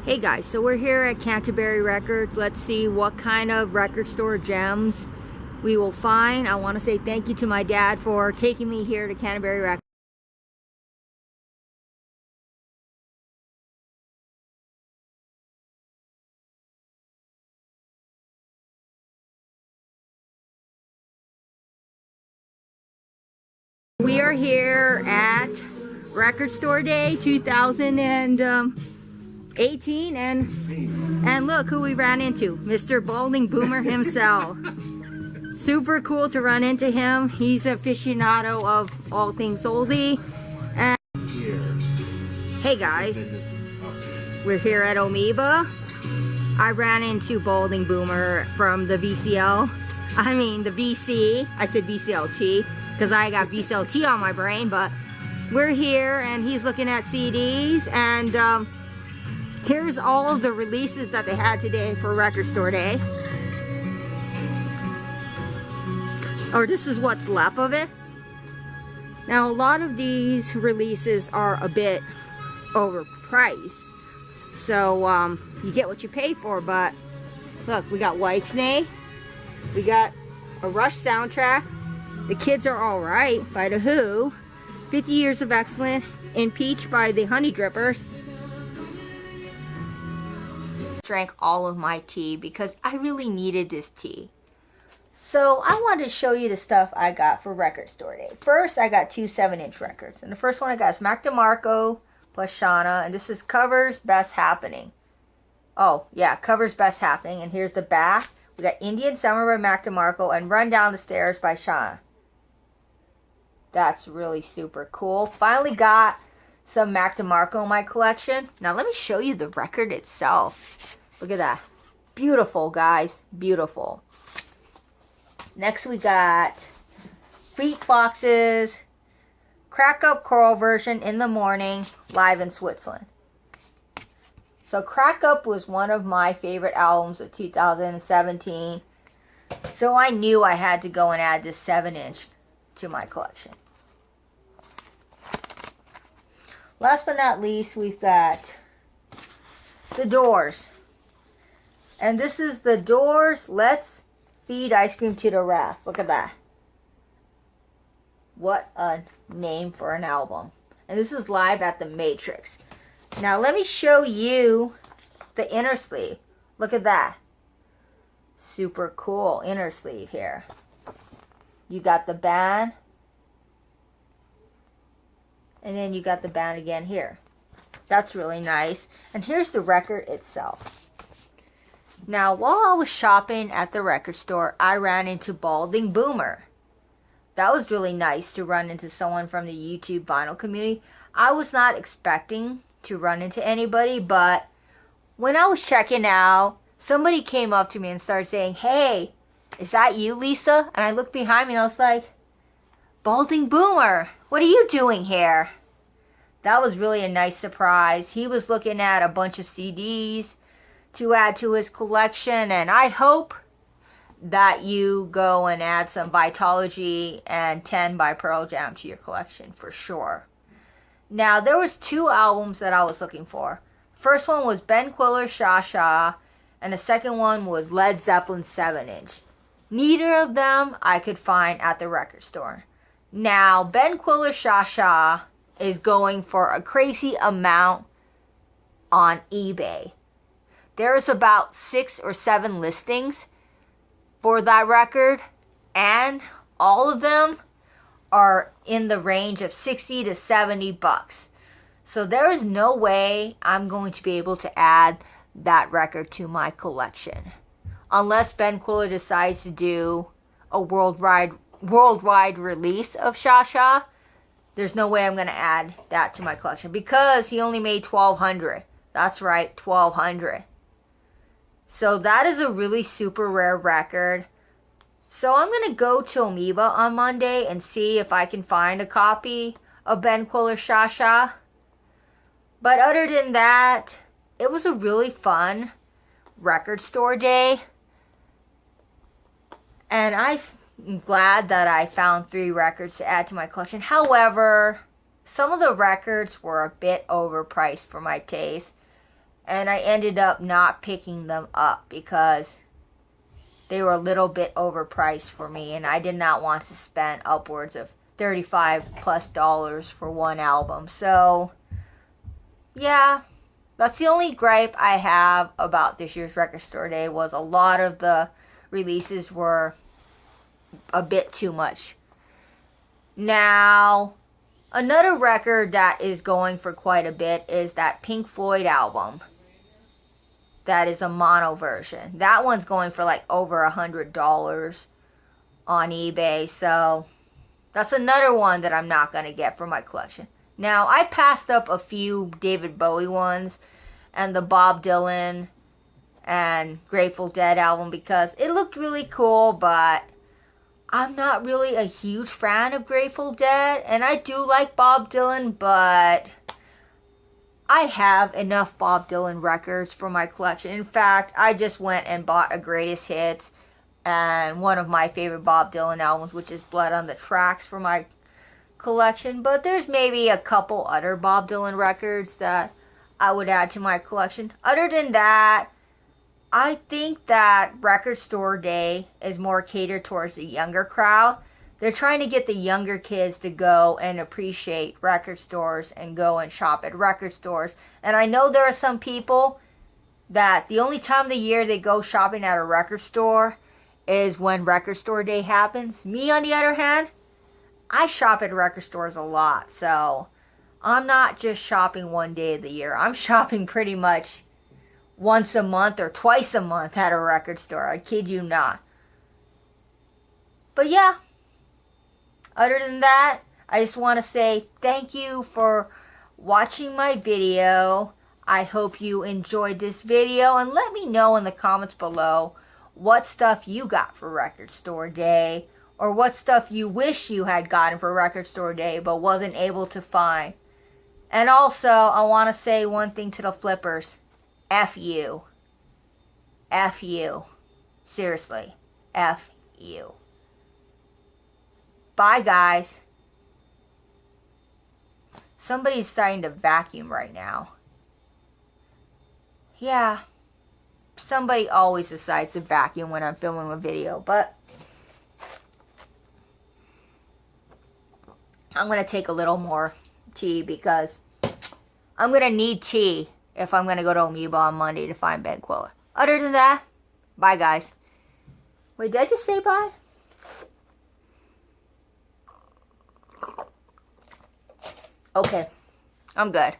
Hey guys, so we're here at Canterbury Records. Let's see what kind of record store gems we will find. I want to say thank you to my dad for taking me here to Canterbury Records. We are here at Record Store Day 2018 and look who we ran into, Mr. Balding Boomer himself. Super cool to run into him. He's an aficionado of all things oldie. And hey guys, we're here at Amoeba. I ran into Balding Boomer from the VCL. I mean the VC. I said VCLT because I got VCLT on my brain, but we're here and he's looking at CDs, and here's all of the releases that they had today for Record Store Day. Or this is what's left of it. Now a lot of these releases are a bit overpriced, so you get what you pay for. But look, we got Whitesnake, we got a Rush soundtrack, The Kids Are Alright by The Who, 50 Years of Excellence, Impeached by the Honey Drippers. Drank all of my tea because I really needed this tea. So I wanted to show you the stuff I got for Record Store Day. First, I got two 7-inch records. And the first one I got is Mac DeMarco plus Shauna. And this is Covers Best Happening. Oh, yeah, Covers Best Happening. And here's the back. We got Indian Summer by Mac DeMarco and Run Down the Stairs by Shauna. That's really super cool. Finally got some Mac DeMarco in my collection. Now let me show you the record itself. Look at that. Beautiful, guys. Beautiful. Next we got Beatbox's Crack Up Choral version In the Morning, live in Switzerland. So Crack Up was one of my favorite albums of 2017. So I knew I had to go and add this 7-inch to my collection. Last but not least, we've got The Doors. And this is The Doors, Let's Feed Ice Cream to the Rats. Look at that. What a name for an album. And this is live at the Matrix. Now let me show you the inner sleeve. Look at that. Super cool inner sleeve here. You got the band. And then you got the band again here. That's really nice. And here's the record itself. Now, while I was shopping at the record store, I ran into Balding Boomer. That was really nice to run into someone from the YouTube vinyl community. I was not expecting to run into anybody, but when I was checking out, somebody came up to me and started saying, "Hey, is that you, Lisa?" And I looked behind me and I was like, "Balding Boomer, what are you doing here?" That was really a nice surprise. He was looking at a bunch of CDs to add to his collection, and I hope that you go and add some Vitalogy and 10 by Pearl Jam to your collection for sure. Now, there was two albums that I was looking for. First one was Ben Quiller's Sha Sha, and the second one was Led Zeppelin's 7-inch. Neither of them I could find at the record store. Now, Ben Quiller's Sha Sha is going for a crazy amount on eBay. There's about 6 or 7 listings for that record, and all of them are in the range of 60 to 70 bucks. So there is no way I'm going to be able to add that record to my collection unless Ben Quiller decides to do a worldwide release of Sha Sha. There's no way I'm going to add that to my collection because he only made 1,200. That's right, 1,200. So that is a really super rare record. So I'm going to go to Amoeba on Monday and see if I can find a copy of Ben Quiller's Sha Sha. But other than that, it was a really fun record store day. And I'm glad that I found 3 records to add to my collection. However, some of the records were a bit overpriced for my taste. and I ended up not picking them up because they were a little bit overpriced for me, and I did not want to spend upwards of $35+ for one album. So yeah, that's the only gripe I have about this year's Record Store Day, was a lot of the releases were a bit too much. Now, another record that is going for quite a bit is that Pink Floyd album. That is a mono version. That one's going for like over $100 on eBay. So that's another one that I'm not going to get for my collection. Now, I passed up a few David Bowie ones and the Bob Dylan and Grateful Dead album because it looked really cool, but I'm not really a huge fan of Grateful Dead, and I do like Bob Dylan, but I have enough Bob Dylan records for my collection. In fact, I just went and bought a Greatest Hits and one of my favorite Bob Dylan albums, which is Blood on the Tracks, for my collection. But there's maybe a couple other Bob Dylan records that I would add to my collection. Other than that, I think that Record Store Day is more catered towards the younger crowd. They're trying to get the younger kids to go and appreciate record stores and go and shop at record stores. And I know there are some people that the only time of the year they go shopping at a record store is when Record Store Day happens. Me, on the other hand, I shop at record stores a lot. So I'm not just shopping one day of the year. I'm shopping pretty much once a month or twice a month at a record store. I kid you not. But yeah, other than that, I just want to say thank you for watching my video. I hope you enjoyed this video, and let me know in the comments below what stuff you got for Record Store Day, or what stuff you wish you had gotten for Record Store Day but wasn't able to find. And also, I want to say one thing to the flippers. F you. F you. Seriously. F you. Bye, guys. Somebody's starting to vacuum right now. Yeah. Somebody always decides to vacuum when I'm filming a video, but I'm going to take a little more tea because I'm going to need tea if I'm going to go to Amoeba on Monday to find Ben Quiller. Other than that, bye, guys. Wait, did I just say bye? Okay, I'm good.